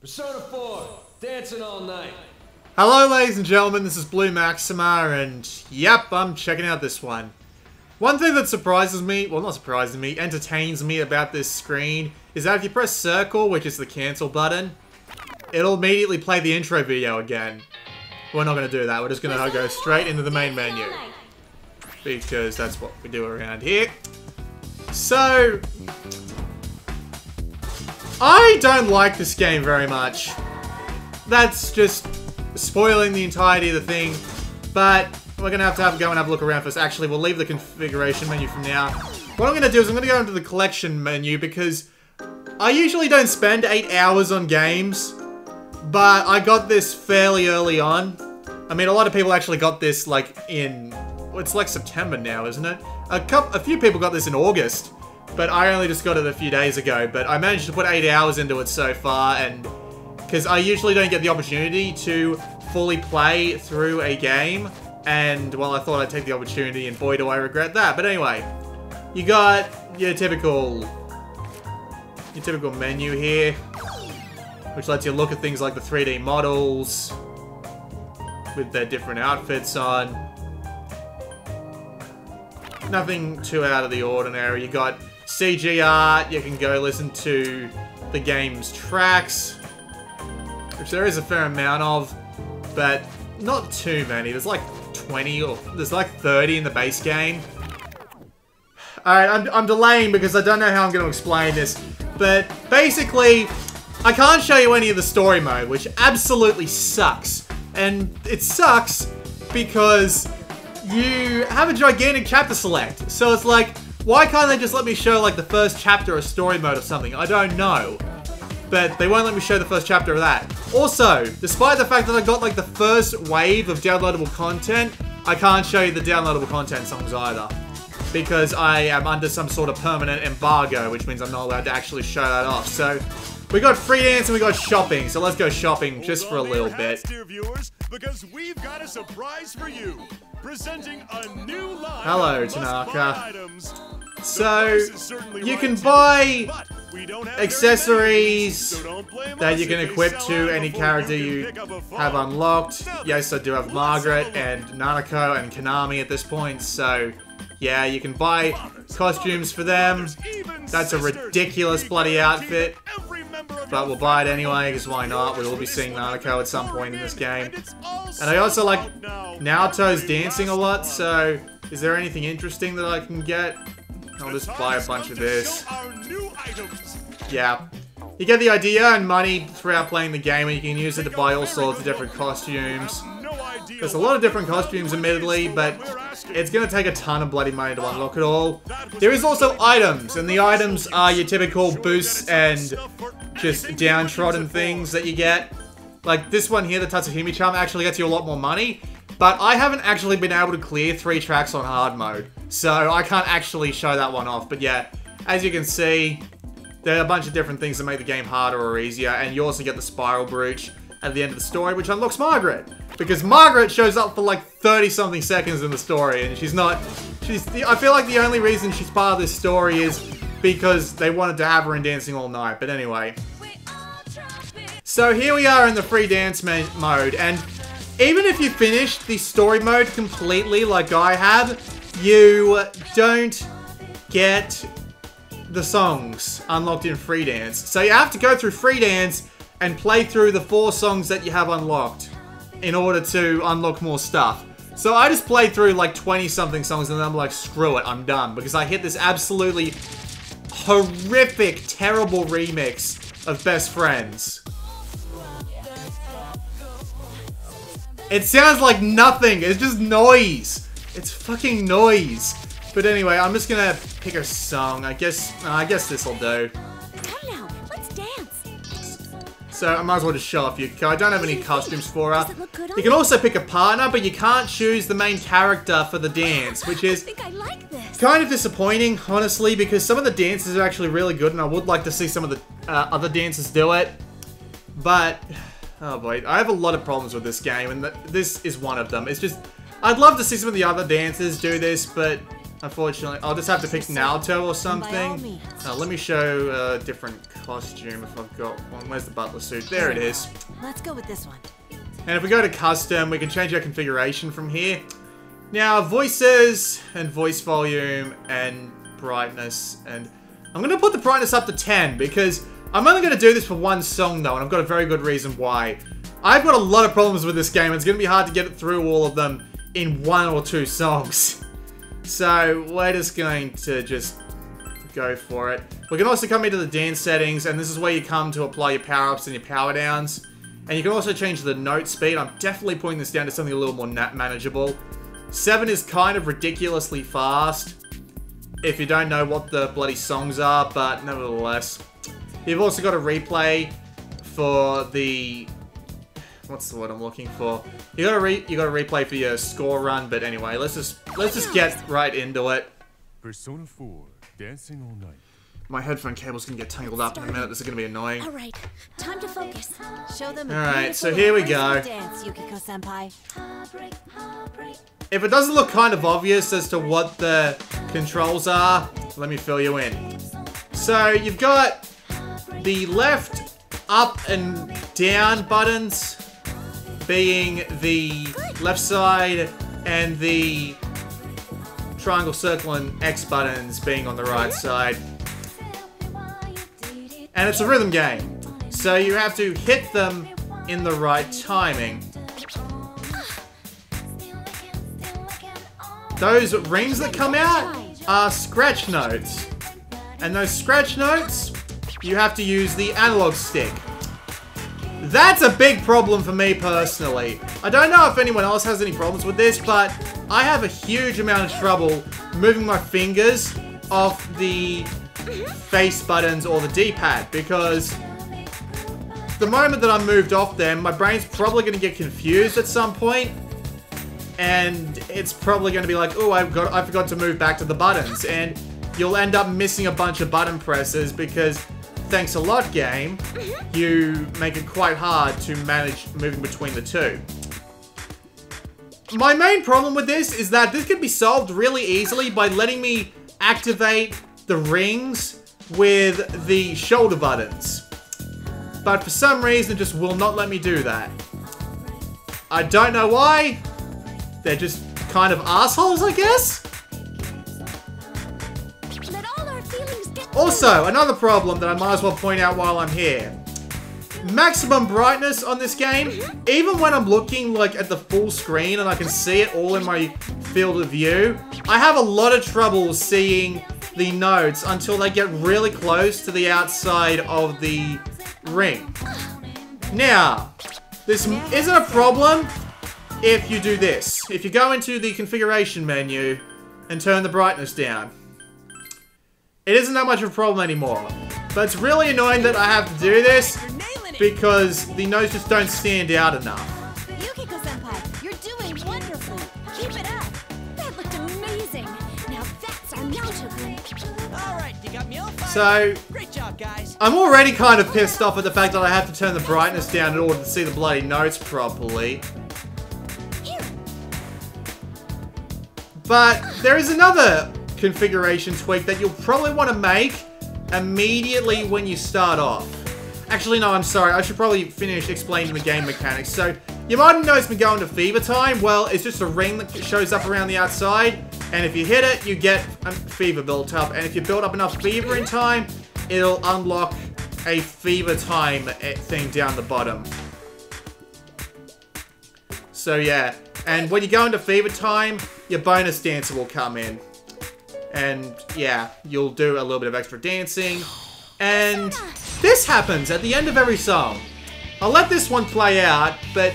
Persona 4, dancing all night. Hello ladies and gentlemen, this is Blue Maxima, and yep, I'm checking out this one. One thing that surprises me, well not surprises me, entertains me about this screen, is that if you press circle, which is the cancel button, it'll immediately play the intro video again. We're not going to do that, we're just going to go straight into the main menu. Because that's what we do around here. So, I don't like this game very much. That's just spoiling the entirety of the thing. But we're going to have a go and have a look around first. Actually, we'll leave the configuration menu from now. What I'm going to do is I'm going to go into the collection menu because I usually don't spend 8 hours on games. But I got this fairly early on. I mean, a lot of people actually got this like in... It's like September now, isn't it? A few people got this in August. But I only just got it a few days ago. But I managed to put 8 hours into it so far, and because I usually don't get the opportunity to fully play through a game, and well, I thought I'd take the opportunity, and boy do I regret that. But anyway, you got your typical menu here, which lets you look at things like the 3D models with their different outfits on. Nothing too out of the ordinary. You got CG art, you can go listen to the game's tracks, which there is a fair amount of, but not too many. There's like 20 or there's like 30 in the base game. Alright, I'm delaying because I don't know how I'm going to explain this, but basically, I can't show you any of the story mode, which absolutely sucks. And it sucks because you have a gigantic chapter select. So it's like, why can't they just let me show like the first chapter of story mode or something? I don't know. But they won't let me show the first chapter of that. Also, despite the fact that I got like the first wave of downloadable content, I can't show you the downloadable content songs either. Because I am under some sort of permanent embargo, which means I'm not allowed to actually show that off. So, we got free dance and we got shopping. So let's go shopping just for a little bit. Dear viewers, because we've got a surprise for you. Presenting a new line. Hello, Tanaka. So, you can buy accessories that you can equip to any character you have unlocked. Yes, I do have Margaret and Nanako and Konami at this point, so yeah, you can buy costumes for them. That's a ridiculous bloody outfit, but we'll buy it anyway, because why not? We'll be seeing Nanako at some point in this game. And I also like Naoto's dancing a lot, so is there anything interesting that I can get? I'll just buy a bunch of this. Yeah. You get the idea, and money throughout playing the game, and you can use it to buy all sorts of different costumes. There's a lot of different costumes, admittedly, but it's going to take a ton of bloody money to unlock it all. There is also items, and the items are your typical boosts and just downtrodden things that you get. Like this one here, the Tatsumi charm, actually gets you a lot more money, but I haven't actually been able to clear 3 tracks on hard mode, so I can't actually show that one off. But yeah, as you can see, there are a bunch of different things that make the game harder or easier, and you also get the spiral brooch at the end of the story, which unlocks Margaret. Because Margaret shows up for like 30-something seconds in the story, and I feel like the only reason she's part of this story is because they wanted to have her in Dancing All Night. But anyway. So here we are in the free dance mode, and even if you finish the story mode completely like I have, you don't get the songs unlocked in free dance. So you have to go through free dance and play through the 4 songs that you have unlocked in order to unlock more stuff. So I just played through like 20-something songs and then I'm like, screw it, I'm done. Because I hit this absolutely horrific, terrible remix of Best Friends. It sounds like nothing, it's just noise. It's fucking noise. But anyway, I'm just gonna pick a song. I guess this'll do. Come now, let's dance. So I might as well just show off you. I don't have any costumes for her. You can also pick a partner, but you can't choose the main character for the dance, which is kind of disappointing, honestly, because some of the dances are actually really good, and I would like to see some of the other dancers do it. But oh boy, I have a lot of problems with this game, and this is one of them. It's just, I'd love to see some of the other dancers do this, but Unfortunately, I'll just have to pick Naruto or By all something. means. Let me show a different costume if I've got one. Where's the butler suit? There it is. Let's go with this one. And if we go to custom, we can change our configuration from here. Now, voices and voice volume and brightness. And I'm going to put the brightness up to 10 because I'm only going to do this for one song though, and I've got a very good reason why. I've got a lot of problems with this game. It's going to be hard to get it through all of them in 1 or 2 songs. So we're just going to just go for it. We can also come into the dance settings, and this is where you come to apply your power-ups and your power-downs. And you can also change the note speed. I'm definitely putting this down to something a little more manageable. 7 is kind of ridiculously fast if you don't know what the bloody songs are, but nevertheless. You've also got a replay for the... What's the word I'm looking for? You got a replay for your score run, but anyway, let's just get right into it. Persona 4, dancing all night. My headphone cable's gonna get tangled up in a minute. This is gonna be annoying. All right, time to focus. Show them. All right, so here we go. Dance, Yukiko-senpai. If it doesn't look kind of obvious as to what the controls are, let me fill you in. So you've got the left up and down buttons being the left side, and the triangle, circle, and X buttons being on the right side. And it's a rhythm game, so you have to hit them in the right timing. Those rings that come out are scratch notes. And those scratch notes, you have to use the analog stick. That's a big problem for me personally. I don't know if anyone else has any problems with this, but I have a huge amount of trouble moving my fingers off the face buttons or the D-pad, because the moment that I'm moved off them, my brain's probably going to get confused at some point, and it's probably going to be like, oh, I forgot to move back to the buttons, and you'll end up missing a bunch of button presses because, thanks a lot, game, you make it quite hard to manage moving between the two. My main problem with this is that this could be solved really easily by letting me activate the rings with the shoulder buttons. But for some reason, it just will not let me do that. I don't know why. They're just kind of assholes, I guess? Let all our feelings get Also, another problem that I might as well point out while I'm here. Maximum brightness on this game, even when I'm looking like at the full screen and I can see it all in my field of view, I have a lot of trouble seeing the notes until they get really close to the outside of the ring. Now, this isn't a problem if you do this. If you go into the configuration menu and turn the brightness down, it isn't that much of a problem anymore. But it's really annoying that I have to do this because the notes just don't stand out enough. Yukiko-senpai, you're doing wonderful. Keep it up. That looked amazing. Now that's our Naruto-kun. All right, you got me all fired. So, Great job, guys. I'm already kind of pissed off at the fact that I have to turn the brightness down in order to see the bloody notes properly. Here. But there is another configuration tweak that you'll probably want to make immediately when you start off. Actually, no, I'm sorry. I should probably finish explaining the game mechanics. So, you might have noticed me going to fever time. Well, it's just a ring that shows up around the outside. And if you hit it, you get a fever built up. And if you build up enough fever in time, it'll unlock a fever time thing down the bottom. So, yeah. And when you go into fever time, your bonus dancer will come in. And, yeah, you'll do a little bit of extra dancing. And this happens at the end of every song. I'll let this one play out, but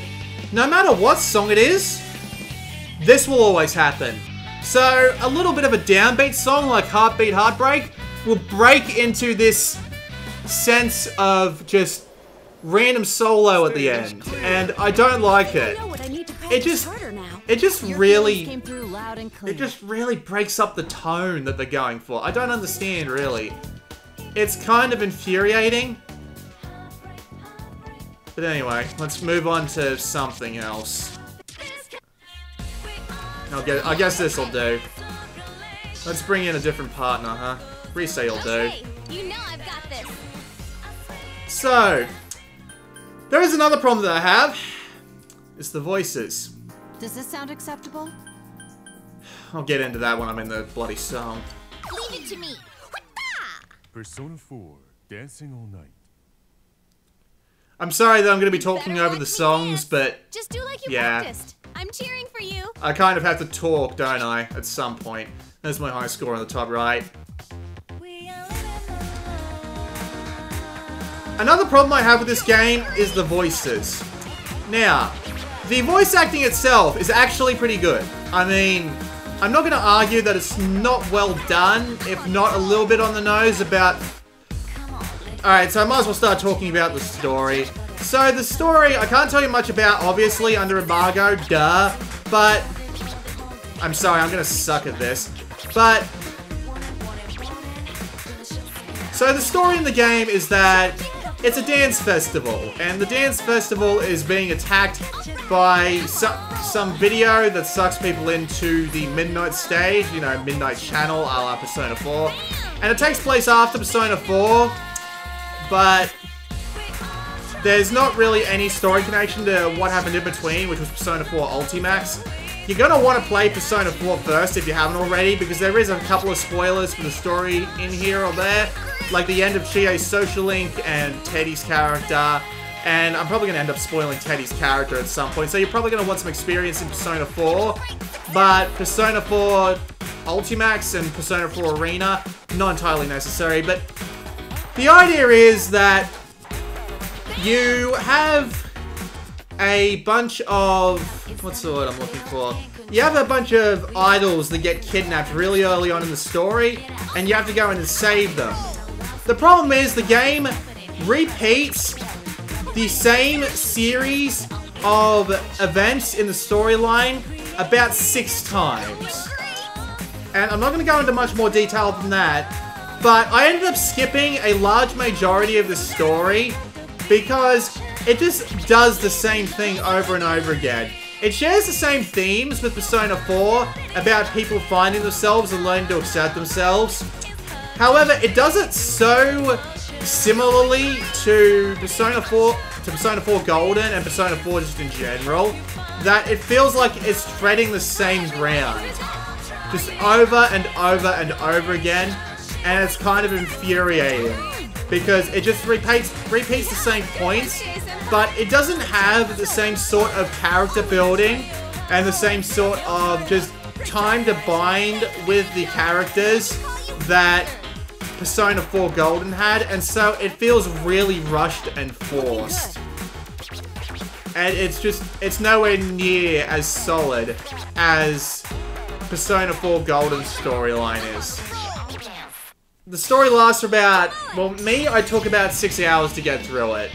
no matter what song it is, this will always happen. So, a little bit of a downbeat song like Heartbeat Heartbreak will break into this sense of just random solo at the end. And I don't like it. It just really breaks up the tone that they're going for. I don't understand, really. It's kind of infuriating. But anyway, let's move on to something else. I guess this'll do. Let's bring in a different partner, huh? Reset will do. Okay, you know I've got this. So, there is another problem that I have. It's the voices. Does this sound acceptable? I'll get into that when I'm in the bloody song. Leave it to me. Persona 4, Dancing All Night. I'm sorry that I'm going to be talking Better over watch the me songs, dance. but Just do like you yeah. practiced. I'm cheering for you. I kind of have to talk, don't I, at some point. There's my high score on the top right. Another problem I have with this game is the voices. Now, the voice acting itself is actually pretty good. I mean, I'm not going to argue that it's not well done, if not a little bit on the nose about... Alright, so I might as well start talking about the story. So, the story, I can't tell you much about, obviously, under embargo, duh. But, I'm sorry, I'm going to suck at this. But, so the story in the game is that it's a dance festival, and the dance festival is being attacked by some video that sucks people into the midnight stage, you know, midnight channel a la Persona 4. And it takes place after Persona 4, but there's not really any story connection to what happened in between, which was Persona 4 Ultimax. You're gonna want to play Persona 4 first if you haven't already, because there is a couple of spoilers for the story in here or there. Like the end of Chie's social link and Teddy's character. And I'm probably gonna end up spoiling Teddy's character at some point, so you're probably gonna want some experience in Persona 4. But Persona 4 Ultimax and Persona 4 Arena, not entirely necessary. But the idea is that you have a bunch of... What's the word I'm looking for? You have a bunch of idols that get kidnapped really early on in the story, and you have to go in and save them. The problem is the game repeats the same series of events in the storyline about 6 times. And I'm not going to go into much more detail than that, but I ended up skipping a large majority of the story because it just does the same thing over and over again. It shares the same themes with Persona 4 about people finding themselves and learning to accept themselves. However, it does it so similarly to Persona 4 Golden and Persona 4 just in general that it feels like it's treading the same ground. Just over and over and over again, and it's kind of infuriating because it just repeats the same points, but it doesn't have the same sort of character building and the same sort of just time to bind with the characters that Persona 4 Golden had, and so it feels really rushed and forced. And it's nowhere near as solid as Persona 4 Golden's storyline is. The story lasts for about, well, I took about 6 hours to get through it.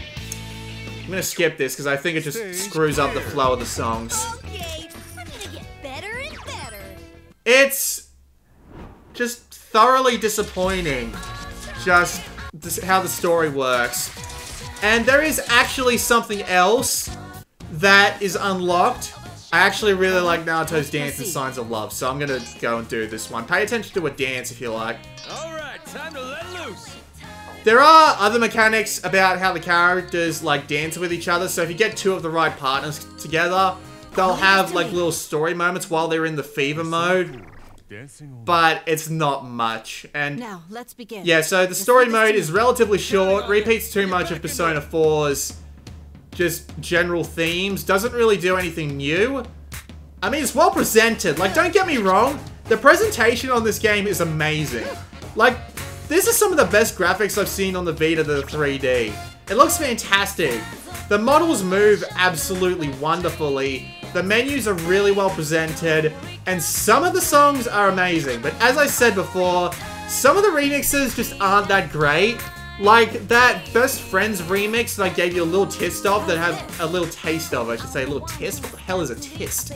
I'm gonna skip this because I think it just screws up the flow of the songs. Okay, I'm gonna get better and better. It's just thoroughly disappointing, just how the story works. And there is actually something else that is unlocked. I actually really like Naruto's dance and Signs of Love, so I'm gonna go and do this one. Pay attention to a dance if you like. Alright, time to let loose. There are other mechanics about how the characters like dance with each other, so if you get 2 of the right partners together, they'll have like little story moments while they're in the fever mode. But it's not much. And now, let's begin. yeah, so the story mode is relatively short, repeats too much of Persona 4's just general themes, doesn't really do anything new. I mean, it's well presented. Like, don't get me wrong, the presentation on this game is amazing. Like, this is some of the best graphics I've seen on the Vita that are 3D. It looks fantastic. The models move absolutely wonderfully. The menus are really well presented. And some of the songs are amazing. But as I said before, some of the remixes just aren't that great. Like that Best Friends remix that I gave you a little taste of, that have a little taste of, I should say, a little taste. What the hell is a taste?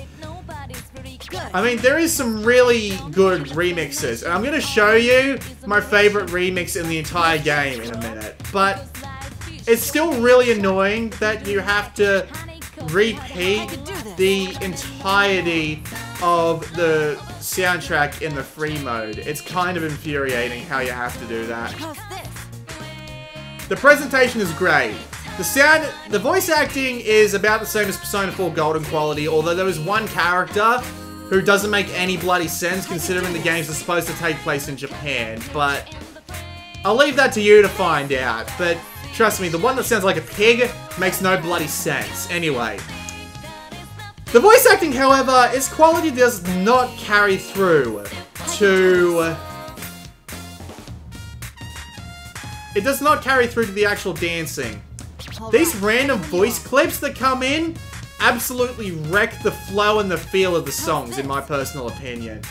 I mean, there is some really good remixes, and I'm going to show you my favorite remix in the entire game in a minute. But it's still really annoying that you have to repeat the entirety of the soundtrack in the free mode. It's kind of infuriating how you have to do that. How's this? The presentation is great. The voice acting is about the same as Persona 4 Golden quality, although there is one character who doesn't make any bloody sense considering the games are supposed to take place in Japan, but I'll leave that to you to find out. But trust me, the one that sounds like a pig makes no bloody sense. Anyway. The voice acting, however, its quality does not carry through to... It does not carry through to the actual dancing. These random voice clips that come in absolutely wreck the flow and the feel of the songs, in my personal opinion.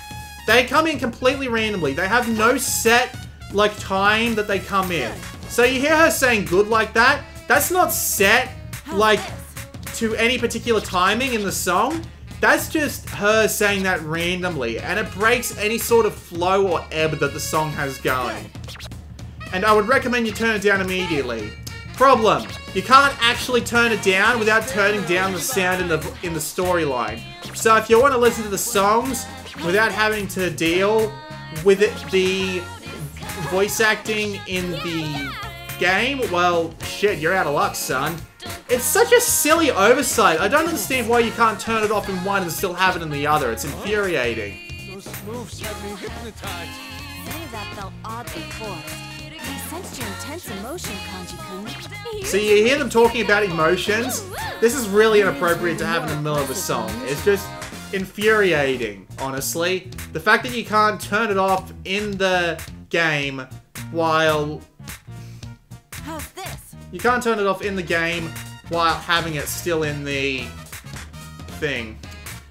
They come in completely randomly. They have no set, like, time that they come in. So you hear her saying good like that, that's not set, like, to any particular timing in the song. That's just her saying that randomly, and it breaks any sort of flow or ebb that the song has going. And I would recommend you turn it down immediately. Problem: you can't actually turn it down without turning down the sound in the storyline. So if you want to listen to the songs without having to deal with the voice acting in the game, well, shit, you're out of luck, son. It's such a silly oversight. I don't understand why you can't turn it off in one and still have it in the other. It's infuriating. Those moves have me hypnotized. Some of that felt oddly forced. I sensed your intense emotion, Kanji-kun. So you hear them talking about emotions. This is really inappropriate to have in the middle of a song. It's just infuriating, honestly. The fact that you can't turn it off in the game while... How's this? You can't turn it off in the game while having it still in the thing.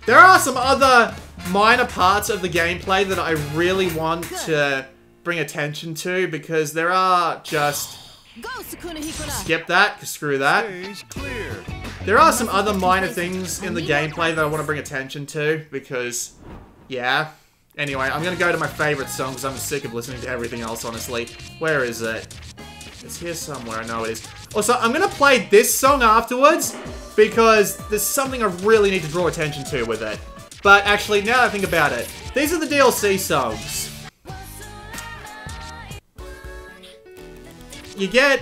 There are some other minor parts of the gameplay that I really want to bring attention to, because there are just... Go, Sukuna Hikura! Skip that, 'cause screw that. Stage clear. There are some other minor things in the gameplay that I want to bring attention to, because, yeah. Anyway, I'm going to go to my favorite song, because I'm sick of listening to everything else, honestly. Where is it? It's here somewhere, I know it is. Also, I'm going to play this song afterwards, because there's something I really need to draw attention to with it. But actually, now that I think about it, these are the DLC songs. You get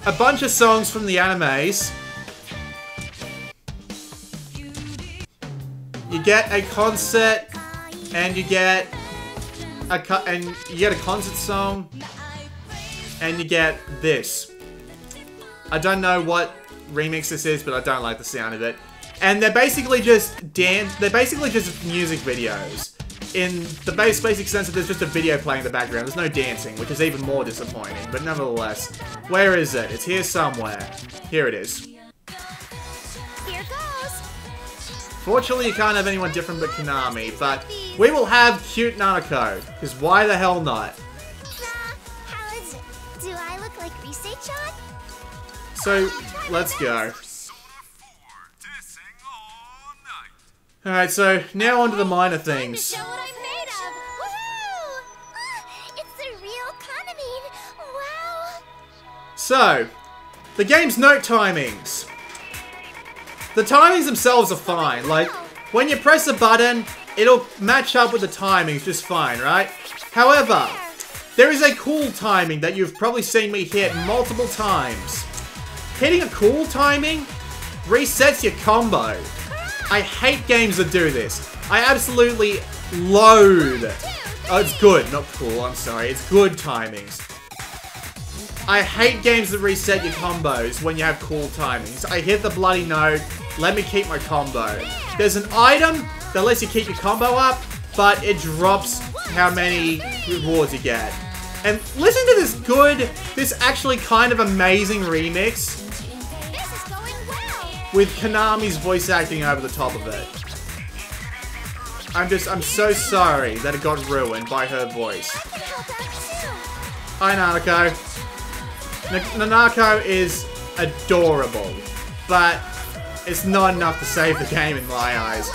a bunch of songs from the animes. You get a concert, and you get a concert song, and you get this. I don't know what remix this is, but I don't like the sound of it. And they're basically just they're basically just music videos. In the basic sense that there's just a video playing in the background. There's no dancing, which is even more disappointing. But nevertheless, where is it? It's here somewhere. Here it is. Here goes. Fortunately, you can't have anyone different but Konami, but we will have cute Nanako, because why the hell not? How is it? Do I look like Rise-chan? So, let's go. Alright, so now on to the minor things. Show what I'm made of. Woohoo! It's the real Konami. Wow. So, the game's note timings. The timings themselves are fine. Like, when you press a button, it'll match up with the timings just fine, right? However, there is a cool timing that you've probably seen me hit multiple times. Hitting a cool timing resets your combo. I hate games that do this. I absolutely loathe. Oh, it's good, not cool, I'm sorry. It's good timings. I hate games that reset your combos when you have cool timings. I hit the bloody note, let me keep my combo. There's an item that lets you keep your combo up, but it drops how many rewards you get. And listen to this actually kind of amazing remix with Konami's voice acting over the top of it. I'm so sorry that it got ruined by her voice. Hi, Nanako. Nanako is adorable, but it's not enough to save the game in my eyes.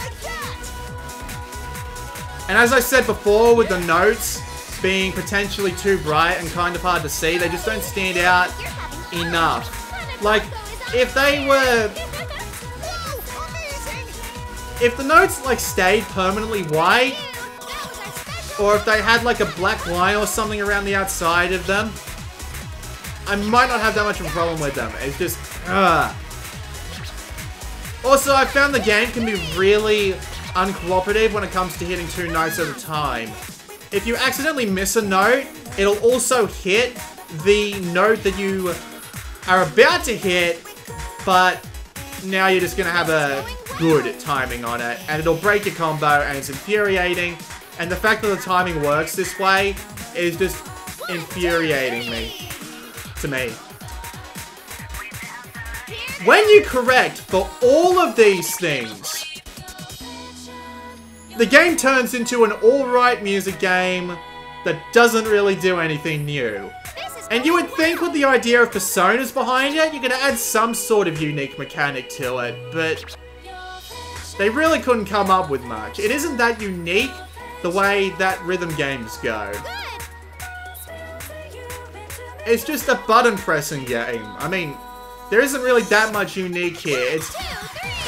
And as I said before, with the notes being potentially too bright and kind of hard to see, they just don't stand out enough. Like, if they were... if the notes like stayed permanently white, or if they had like a black line or something around the outside of them, I might not have that much of a problem with them. It's just, Also, I found the game can be really uncooperative when it comes to hitting 2 notes at a time. If you accidentally miss a note, it'll also hit the note that you are about to hit, but now you're just gonna have a good timing on it, and it'll break your combo, and it's infuriating. And the fact that the timing works this way is just infuriating to me. When you correct for all of these things, the game turns into an alright music game that doesn't really do anything new. And you would think with the idea of personas behind it, you're gonna add some sort of unique mechanic to it, but they really couldn't come up with much. It isn't that unique the way that rhythm games go. It's just a button pressing game. I mean, there isn't really that much unique here.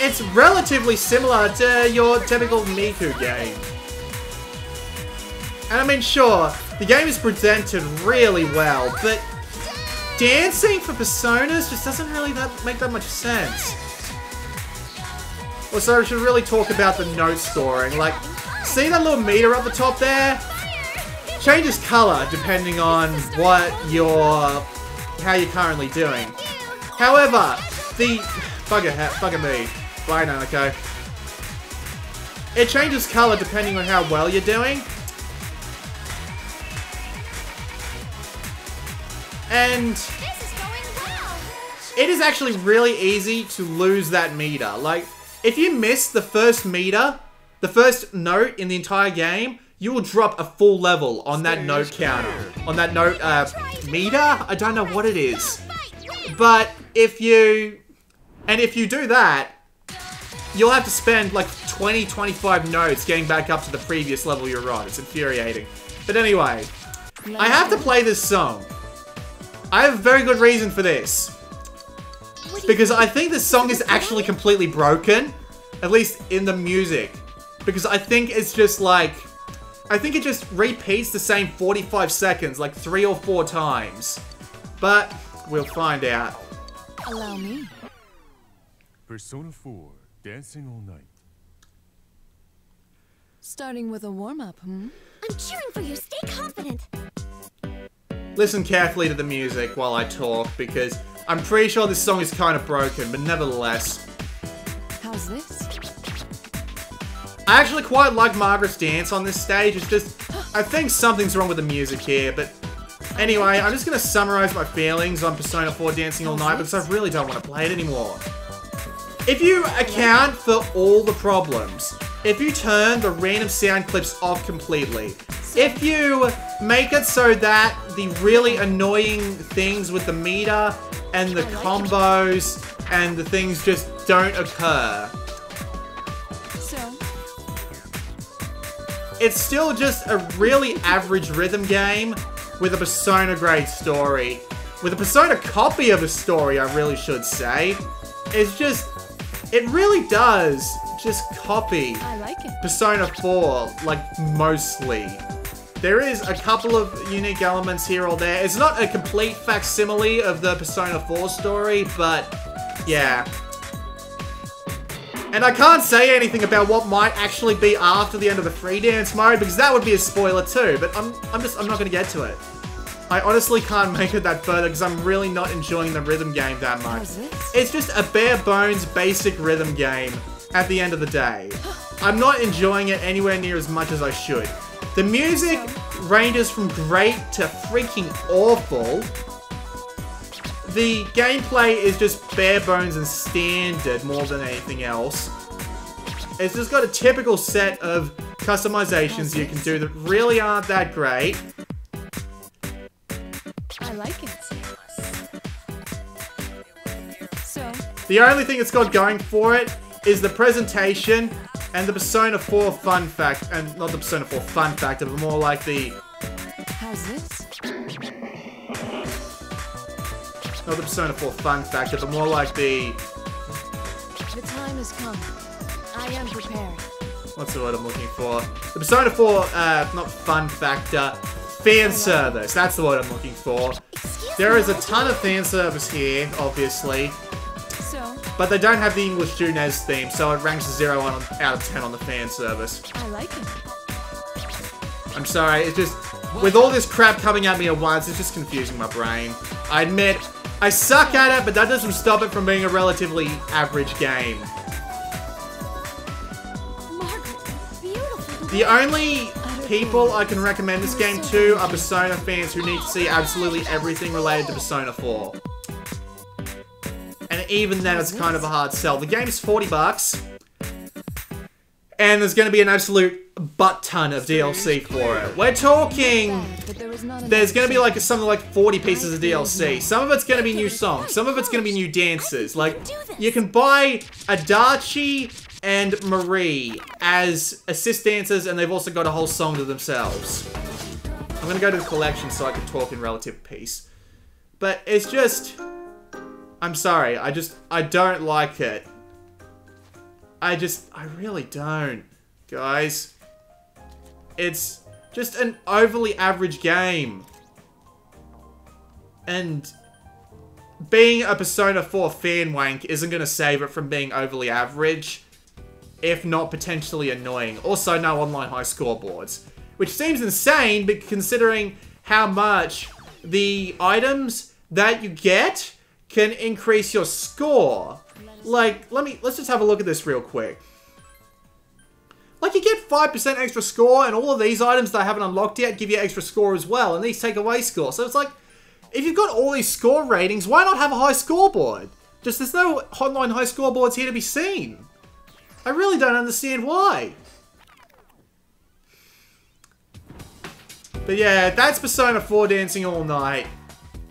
It's relatively similar to your typical Miku game. And I mean, sure, the game is presented really well, but dancing for personas just doesn't really make that much sense. Also, I should really talk about the note scoring. Like, see that little meter up the top there? Changes color depending on how you're currently doing. However, bugger me. Bye, Nanako. It changes color depending on how well you're doing. And it is actually really easy to lose that meter. Like, if you miss the first meter, the first note in the entire game, you will drop a full level on that note counter. On that note, meter? I don't know what it is. But if you do that, you'll have to spend like 20, 25 notes getting back up to the previous level you're on. It's infuriating. But anyway, I have to play this song. I have a very good reason for this. Because I think this song is actually completely broken. At least in the music. Because I think it's just like... I think it just repeats the same 45 seconds like 3 or 4 times. But we'll find out. Allow me. Persona 4, Dancing All Night. Starting with a warm-up, I'm cheering for you. Stay confident. Listen carefully to the music while I talk, because I'm pretty sure this song is kind of broken, but nevertheless. How's this? I actually quite like Margaret's dance on this stage. It's just, I think something's wrong with the music here, but anyway, I'm just going to summarize my feelings on Persona 4 Dancing All Night, because I really don't want to play it anymore. If you account for all the problems, if you turn the random sound clips off completely, if you make it so that the really annoying things with the meter and the combos and the things just don't occur, it's still just a really average rhythm game with a Persona-grade story. With a Persona copy of a story, I really should say. It's just... it really does just copy Persona 4, like, mostly. There is a couple of unique elements here or there. It's not a complete facsimile of the Persona 4 story, but yeah. And I can't say anything about what might actually be after the end of the free dance mode, because that would be a spoiler too, but I'm not gonna get to it. I honestly can't make it that further because I'm really not enjoying the rhythm game that much. It's just a bare bones basic rhythm game at the end of the day. I'm not enjoying it anywhere near as much as I should. The music ranges from great to freaking awful. The gameplay is just bare bones and standard more than anything else. It's just got a typical set of customizations you can do that really aren't that great. I like it. So, the only thing it's got going for it is the presentation and the Persona 4 fun fact, and not the Persona 4 fun factor, but more like the... how's this? Not the Persona 4 fun factor, but more like the... The time has come. I am prepared. What's the word I'm looking for? The Persona 4, not fun factor, fan service. That's the word I'm looking for. There is a ton of fan service here, obviously. So, But they don't have the English Junez theme, so it ranks 0 out of 10 on the fan service. I like it. I'm sorry, it's just... With all this crap coming at me at once, it's just confusing my brain. I admit, I suck at it, but that doesn't stop it from being a relatively average game. Margaret, beautiful. The only people I can recommend this game to are Persona fans who need to see absolutely everything related to Persona 4. And even then, it's kind of a hard sell. The game's 40 bucks. And there's going to be an absolute butt ton of DLC for it. We're talking... There's going to be like something like 40 pieces of DLC. Some of it's going to be new songs. Some of it's going to be new dances. Like, you can buy Adachi and Marie as assist dancers, and they've also got a whole song to themselves. I'm going to go to the collection so I can talk in relative peace. But it's just... I'm sorry. I don't like it. I really don't, guys. It's just an overly average game. And being a Persona 4 fan wank isn't going to save it from being overly average, if not potentially annoying. Also, no online high scoreboards, which seems insane, but considering how much the items that you get can increase your score. Like, let's just have a look at this real quick. Like, you get 5% extra score, and all of these items that I haven't unlocked yet give you extra score as well, and these take away score. So it's like, if you've got all these score ratings, why not have a high scoreboard? Just, there's no online high scoreboards here to be seen. I really don't understand why. But yeah, that's Persona 4 Dancing All Night.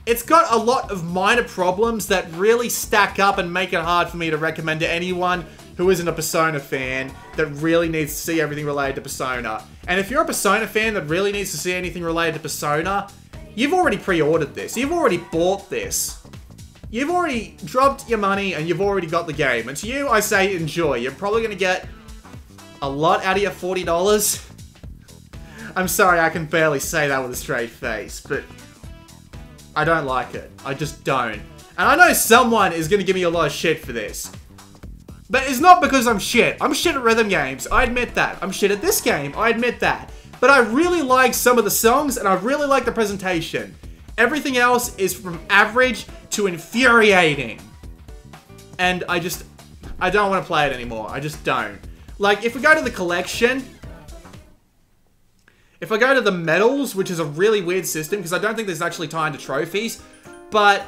It's got a lot of minor problems that really stack up and make it hard for me to recommend to anyone who isn't a Persona fan that really needs to see everything related to Persona. And if you're a Persona fan that really needs to see anything related to Persona, you've already pre-ordered this. You've already bought this. You've already dropped your money and you've already got the game. And to you, I say enjoy. You're probably going to get a lot out of your $40. I'm sorry, I can barely say that with a straight face, but... I don't like it. I just don't. And I know someone is going to give me a lot of shit for this. But it's not because I'm shit. I'm shit at rhythm games. I admit that. I'm shit at this game. I admit that. But I really like some of the songs and I really like the presentation. Everything else is from average to infuriating. And I don't want to play it anymore. I just don't. Like, if we go to the collection... If I go to the medals, which is a really weird system, because I don't think there's actually tied to trophies, but...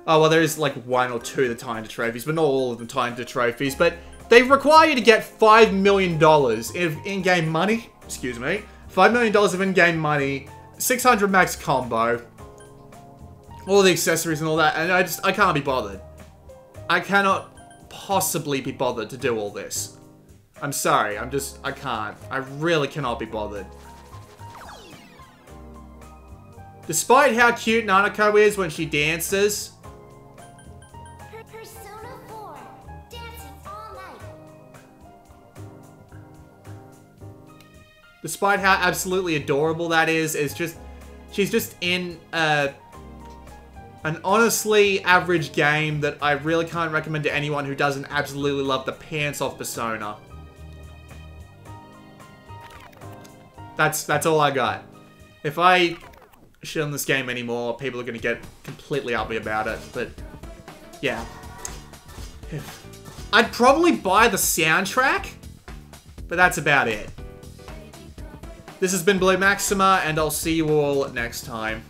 Oh, well, there is like 1 or 2 that tie into trophies, but not all of them tie into trophies, but they require you to get $5 million of in-game money. Excuse me. $5 million of in-game money, 600 max combo, all the accessories and all that, and I can't be bothered. I cannot possibly be bothered to do all this. I'm sorry, I can't. I really cannot be bothered. Despite how cute Nanako is when she dances. Persona 4, dancing all night. Despite how absolutely adorable that is, she's just in an honestly average game that I really can't recommend to anyone who doesn't absolutely love the pants off Persona. That's all I got. If I shit on this game anymore, people are going to get completely uppy about it, but yeah. I'd probably buy the soundtrack, but that's about it. This has been Blue Maxima, and I'll see you all next time.